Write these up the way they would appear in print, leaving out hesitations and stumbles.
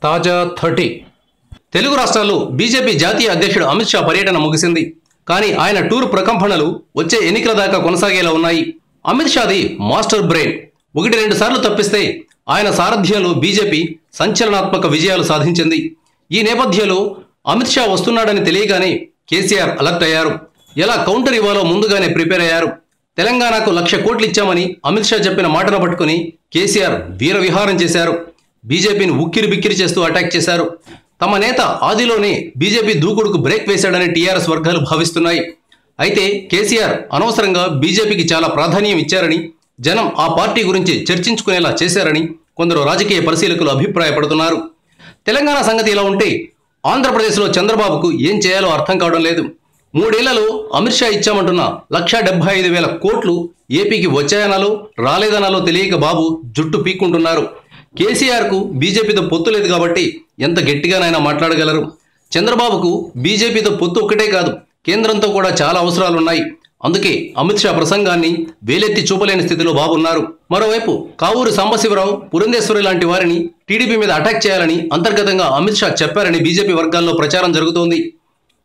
తాజా 30 తెలుగు రాష్ట్రాల్లో బీజేపీ జాతీయ అధ్యక్షుడు అమిత్ షా పర్యటన ముగిసింది. కానీ ఆయన టూర్ ప్రకంపనలు వచ్చే ఎన్నికల దాకా కొనసాగేలా ఉన్నాయి. Amit Shadi master brain. 1-2 సార్లు తప్పిస్తే ఆయన సారథ్యంలో బీజేపీ సంచలనాత్మక విజయాలు సాధించింది. ఈ నేపథ్యంలో అమిత్ షా వస్తున్నాడని తెలియగానే కేసీఆర్ అలర్ట్ అయ్యారు. ఎలా కౌంటర్ ఇవ్వాలో ముందుగానే ప్రిపేర్ అయ్యారు. తెలంగాణకు 1,00,000 కోట్లు ఇచ్చామని అమిత్ షా చెప్పిన మాటను పట్టుకుని కేసీఆర్ వీర విహారం చేశారు. బీజేపీని ఉక్కిరి బిక్కిరి చేస్తూ అటాక్ చేశారు. తమ నేత ఆదిలోనే బీజేపీ దూకుడుకు బ్రేక్ వేశాడని టీఆర్ఎస్ వర్గాలు భావిస్తున్నాయి. అయితే కేసీఆర్ అనవసరంగా బీజేపీకి చాలా ప్రాధాన్యం ఇచ్చారని, జనం ఆ పార్టీ గురించి చర్చించుకునేలా చేశారని కొందరు రాజకీయ పరిశీలకులు అభిప్రాయపడుతున్నారు. తెలంగాణ సంగతి ఇలా ఉంటే ఆంధ్రప్రదేశ్లో చంద్రబాబుకు ఏం చేయాలో అర్థం కావడం లేదు. 3 ఏళ్లలో అమిత్ షా ఇచ్చామంటున్న 1,75,000 కోట్లు ఏపీకి వచ్చాయనాలో రాలేదనాలో తెలియక బాబు జుట్టు పీక్కుంటున్నారు. కేసీఆర్కు బీజేపీతో పొత్తు లేదు కాబట్టి ఎంత గట్టిగానైనా మాట్లాడగలరు. చంద్రబాబుకు బీజేపీతో పొత్తు ఒక్కటే కాదు, కేంద్రంతో కూడా చాలా అవసరాలున్నాయి. అందుకే అమిత్ షా ప్రసంగాన్ని వేలెత్తి చూపలేని స్థితిలో బాబు ఉన్నారు. మరోవైపు కావూరి సాంబశివరావు, పురంధేశ్వరి లాంటి వారిని టీడీపీ మీద అటాక్ చేయాలని అంతర్గతంగా అమిత్ షా చెప్పారని బీజేపీ వర్గాల్లో ప్రచారం జరుగుతోంది.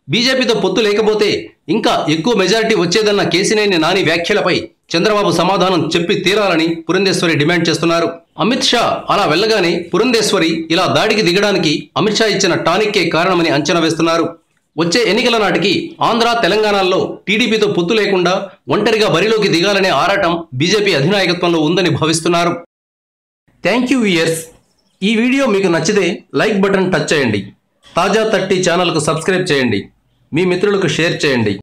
బీజేపీతో పొత్తు లేకపోతే ఇంకా ఎక్కువ మెజారిటీ వచ్చేదన్న కేసినేని నాని వ్యాఖ్యలపై చంద్రబాబు సమాధానం చెప్పి తీరాలని పురంధేశ్వరి డిమాండ్ చేస్తున్నారు. అమిత్ షా అలా వెళ్ళగానే పురంధేశ్వరి ఇలా దాడికి దిగడానికి అమిత్ షా ఇచ్చిన టానిక్కే కారణమని అంచనా వేస్తున్నారు. వచ్చే ఎన్నికల నాటికి ఆంధ్ర, తెలంగాణలో టీడీపీతో పొత్తు లేకుండా ఒంటరిగా బరిలోకి దిగాలనే ఆరాటం బీజేపీ అధినాయకత్వంలో ఉందని భావిస్తున్నారు. Thank you viewers. ఈ వీడియో మీకు నచ్చితే లైక్ బటన్ టచ్ చేయండి. తాజా 30 ఛానల్కు సబ్స్క్రైబ్ చేయండి. మీ మిత్రులకు షేర్ చేయండి.